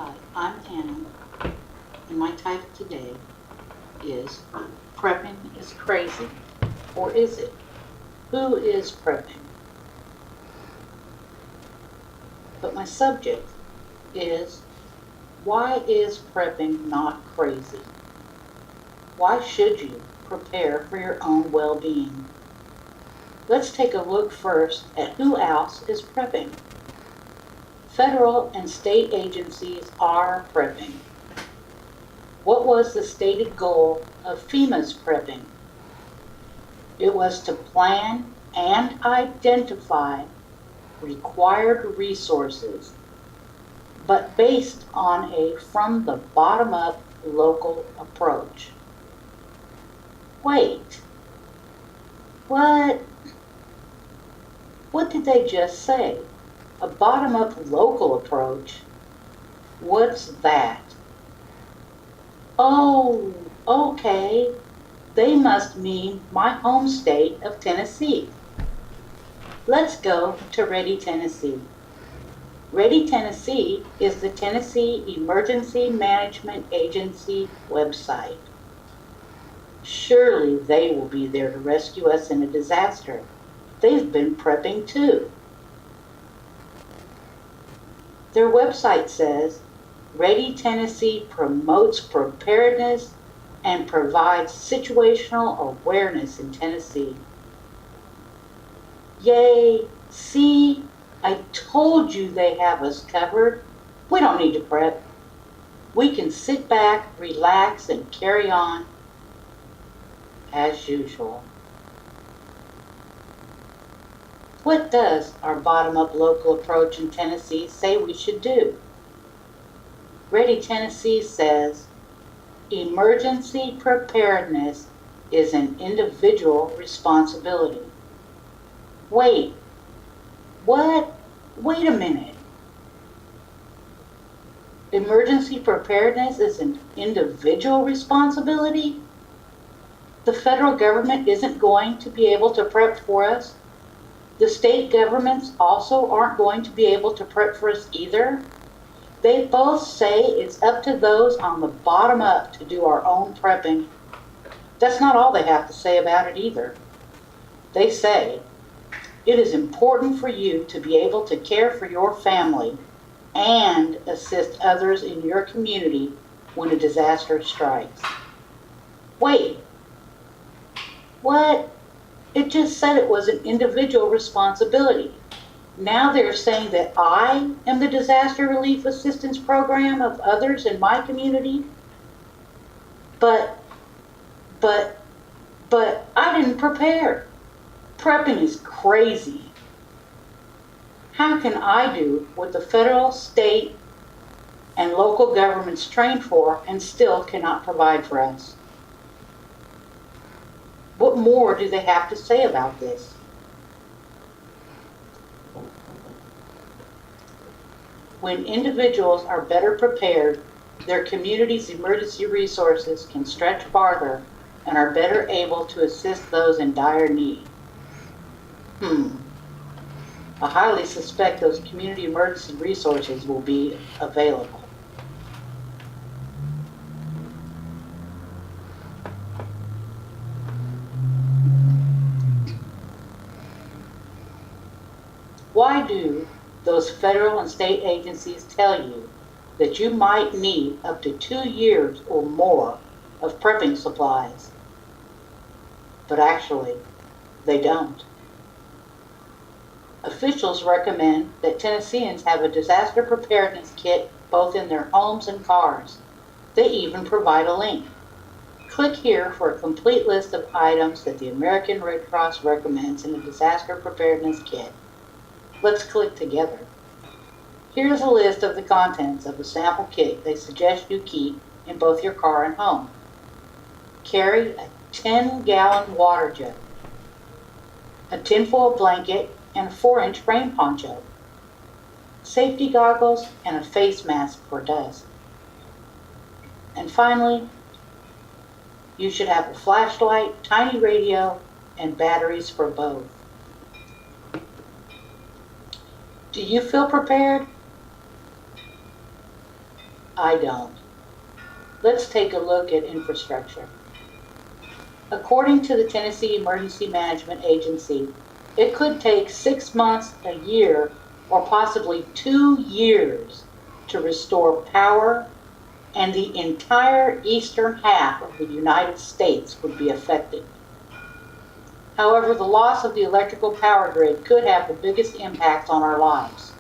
Hi, I'm Anna, and my title today is Prepping is Crazy, or is it? Who is prepping? But my subject is, why is prepping not crazy? Why should you prepare for your own well-being? Let's take a look first at who else is prepping. Federal and state agencies are prepping. What was the stated goal of FEMA's prepping? It was to plan and identify required resources, but based on a from-the-bottom-up local approach. Wait, what? What did they just say? A bottom-up local approach? What's that? Oh, okay. They must mean my home state of Tennessee. Let's go to Ready, Tennessee. Ready, Tennessee is the Tennessee Emergency Management Agency website. Surely they will be there to rescue us in a disaster. They've been prepping too. Their website says, Ready, Tennessee promotes preparedness and provides situational awareness in Tennessee. Yay! See, I told you they have us covered. We don't need to prep. We can sit back, relax, and carry on as usual. What does our bottom-up local approach in Tennessee say we should do? Ready, Tennessee says, emergency preparedness is an individual responsibility. Wait, what? Wait a minute. Emergency preparedness is an individual responsibility? The federal government isn't going to be able to prep for us? The state governments also aren't going to be able to prep for us either? They both say it's up to those on the bottom up to do our own prepping. That's not all they have to say about it either. They say, it is important for you to be able to care for your family and assist others in your community when a disaster strikes. Wait, what? It just said it was an individual responsibility. Now they're saying that I am the disaster relief assistance program of others in my community? But I didn't prepare. Prepping is crazy. How can I do what the federal, state, and local governments trained for and still cannot provide for us? What more do they have to say about this? When individuals are better prepared, their community's emergency resources can stretch farther and are better able to assist those in dire need. I highly suspect those community emergency resources will be available. Why do those federal and state agencies tell you that you might need up to 2 years or more of prepping supplies? But actually, they don't. Officials recommend that Tennesseans have a disaster preparedness kit both in their homes and cars. They even provide a link. Click here for a complete list of items that the American Red Cross recommends in a disaster preparedness kit. Let's click together. Here's a list of the contents of a sample kit they suggest you keep in both your car and home. Carry a 10-gallon water jug, a tinfoil blanket, and a 4-inch rain poncho, safety goggles, and a face mask for dust. And finally, you should have a flashlight, tiny radio, and batteries for both. Do you feel prepared? I don't. Let's take a look at infrastructure. According to the Tennessee Emergency Management Agency, it could take 6 months, a year, or possibly 2 years to restore power, and the entire eastern half of the United States would be affected. However, the loss of the electrical power grid could have the biggest impact on our lives.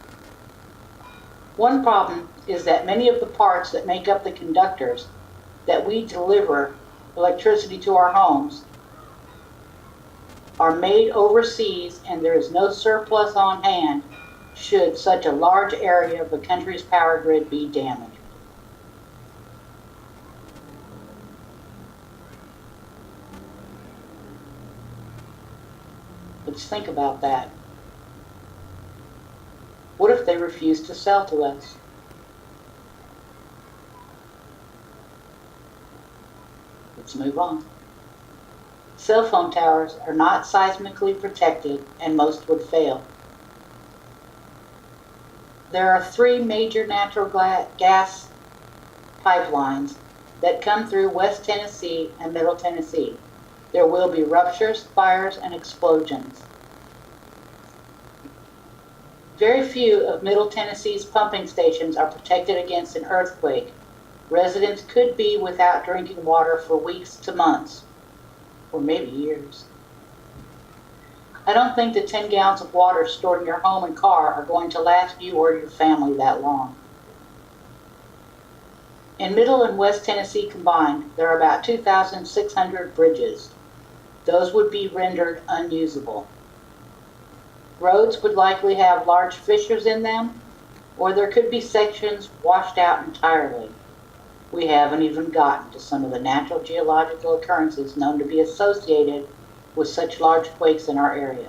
One problem is that many of the parts that make up the conductors that we deliver electricity to our homes are made overseas, and there is no surplus on hand should such a large area of the country's power grid be damaged. Let's think about that. What if they refuse to sell to us? Let's move on. Cell phone towers are not seismically protected, and most would fail. There are 3 major natural gas pipelines that come through West Tennessee and Middle Tennessee. There will be ruptures, fires, and explosions. Very few of Middle Tennessee's pumping stations are protected against an earthquake. Residents could be without drinking water for weeks to months, or maybe years. I don't think the 10 gallons of water stored in your home and car are going to last you or your family that long. In Middle and West Tennessee combined, there are about 2,600 bridges. Those would be rendered unusable. Roads would likely have large fissures in them, or there could be sections washed out entirely. We haven't even gotten to some of the natural geological occurrences known to be associated with such large quakes in our area.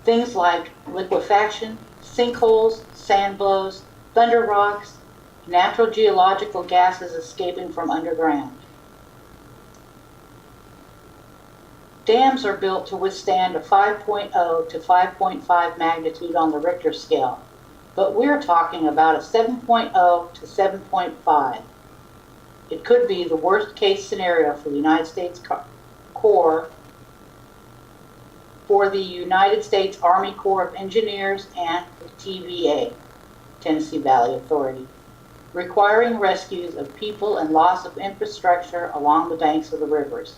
Things like liquefaction, sinkholes, sand blows, thunder rocks, natural geological gases escaping from underground. Dams are built to withstand a 5.0 to 5.5 magnitude on the Richter scale, but we're talking about a 7.0 to 7.5. It could be the worst case scenario for the United States Army Corps of Engineers and the TVA, Tennessee Valley Authority, requiring rescues of people and loss of infrastructure along the banks of the rivers.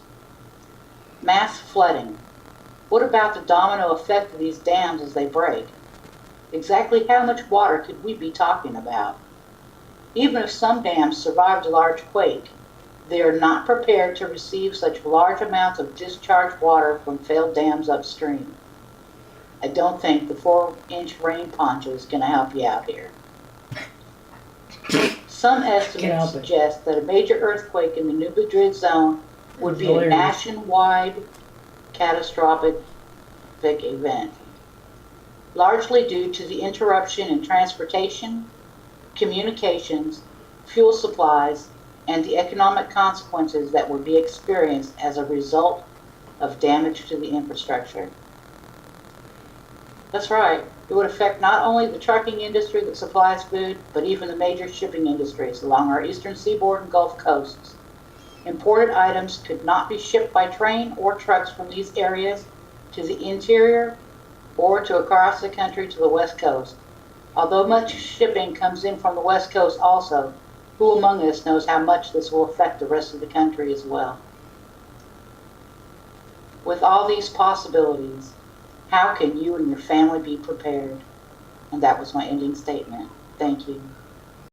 Mass flooding. What about the domino effect of these dams as they break? Exactly how much water could we be talking about? Even if some dams survived a large quake, they are not prepared to receive such large amounts of discharged water from failed dams upstream. I don't think the 4-inch rain poncho is going to help you out here. Some estimates suggest that a major earthquake in the New Madrid zone would be a nationwide catastrophic event, largely due to the interruption in transportation, communications, fuel supplies, and the economic consequences that would be experienced as a result of damage to the infrastructure. That's right, it would affect not only the trucking industry that supplies food, but even the major shipping industries along our eastern seaboard and Gulf coasts. Imported items could not be shipped by train or trucks from these areas to the interior or to across the country to the West Coast. Although much shipping comes in from the West Coast also, who among us knows how much this will affect the rest of the country as well? With all these possibilities, how can you and your family be prepared? And that was my ending statement. Thank you.